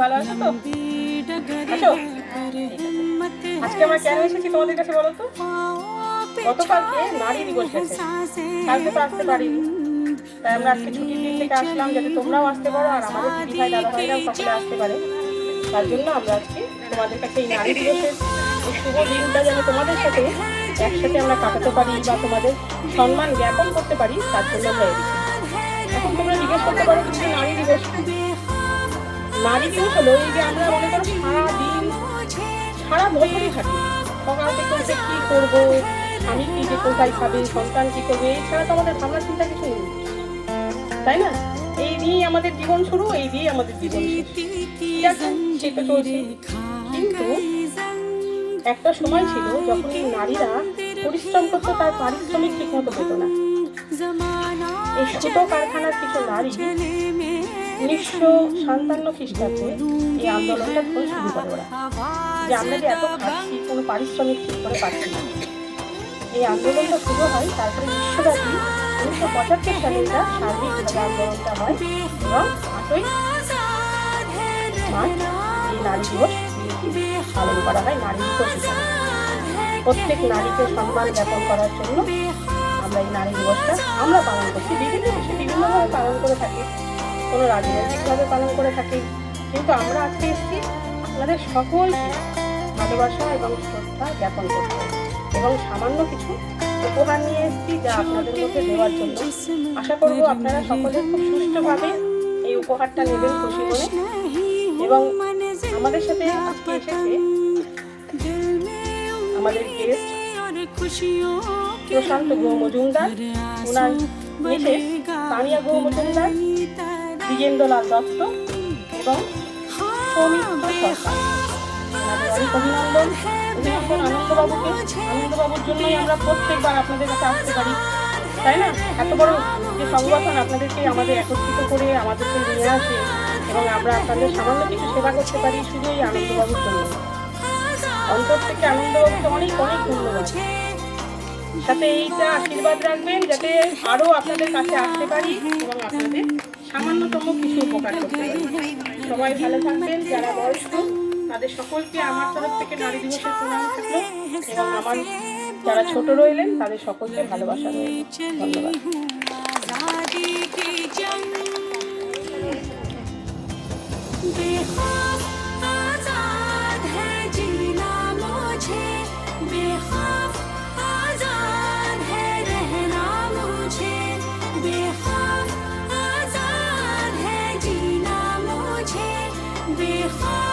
ভালো আছো তো? আসো। আজকে আমরা কেন এসেছি তোমাদের কাছে বলো তো? গতকালকে নারী দিবস গেছে, কালকে তো আসতে পারিনি, তাই আমরা আজকে ছুটির দিন থেকে আসলাম যাতে তোমরাও আসতে পারো আর আমাদের দিদি ভাই দাদা ভাইরাও সকলে আসতে পারে। তার জন্য আমরা আজকে তোমাদের কাছে এই নারী দিবসের এই শুভ দিনটা যেন তোমাদের সাথে একসাথে আমরা কাটাতে পারি বা তোমাদের সম্মান জ্ঞাপন করতে পারি, তার জন্য আমরা এসেছি। এখন তোমরা জিজ্ঞেস করতে পারো কিন্তু নারী দিবস, নারী দিবস হলো এই যে আমরা মনে করো সারাদিন সারা বছরই থাকি, সকাল থেকে উঠে কী করবো, স্বামী কী যে কোথায় খাবে, সন্তান কী করবে, এছাড়া তো আমাদের ভাবনা চিন্তা কিছু নেই, তাই না? এই দিয়েই আমাদের জীবন শুরু, এই দিয়েই আমাদের জীবন শেষ। সে তো চলছে, কিন্তু একটা সময় ছিল যখন এই নারীরা পরিশ্রম করতো, তার পারিশ্রমিক ঠিক মতো পেত না। এই সুতো কারখানার কিছু নারী 1957 খ্রিস্টাব্দে এই আন্দোলনটা তখন শুরু করে ওরা, যে আমরা যে এত খাচ্ছি কোনো পারিশ্রমিক ঠিক করে পাচ্ছি না। এই আন্দোলনটা শুরু হয়, তারপরে বিশ্বব্যাপী 1975 সালে এটা সার্বিকভাবে আন্দোলনটা হয় এবং 8ই মার্চ এই নারী দিবস পালন করা হয়। নারী দিবস হিসাবে প্রত্যেক নারীকে সম্মান জ্ঞাপন করার জন্য আমরা এই নারী দিবসটা আমরা পালন করছি। বিভিন্ন দেশে বিভিন্নভাবে পালন করে থাকি, কোনো রাজনৈতিকভাবে পালন করে থাকি, কিন্তু আমরা আজকে এসেছি আপনাদের সকলকে ভালোবাসা এবং শ্রদ্ধা জ্ঞাপন করতে এবং সামান্য কিছু উপহার নিয়ে এসেছি যা আপনাদের মধ্যে দেওয়ার জন্য। আশা করব আপনারা সকলে খুব সুষ্ঠুভাবে এই উপহারটা নেবেন খুশি করে। এবং আমাদের সাথে আজকে এসেছে আমাদের গেস্ট প্রশান্ত গুহ মজুমদার, ওনার মিসেস তানিয়া গুহ মজুমদার, দ্বিজেন্দ্রলাল দত্ত এবং সৌমিত্র সরকার। ওনাদের অনেক অভিনন্দন। আনন্দবাবুকে, আনন্দবাবুর জন্যই আমরা প্রত্যেকবার আপনাদের কাছে আসতে পারি, তাই না? এত বড় যে সংগঠন আপনাদেরকে আমাদের একত্রিত করে আমাদেরকে নিয়ে আসে এবং আমরা আপনাদের সামান্য কিছু সেবা করতে পারি শুধু এই আনন্দবাবুর জন্য। অন্তর থেকে আনন্দবাবুকে অনেক অনেক ধন্যবাদ। সাথে এইটা আশীর্বাদ রাখবেন যাতে আরও আপনাদের কাছে আসতে পারি এবং আপনাদের সামান্যতম কিছু উপকার করতে পারি। সবাই ভালো থাকবেন। যারা বয়স্ক তাদের সকলকে আমার তরফ থেকে নারী দিবসের প্রণাম থাকলো এবং আমার যারা ছোট রইলেন তাদের সকলকে ভালোবাসা রইল। ধন্যবাদ। बेखौफ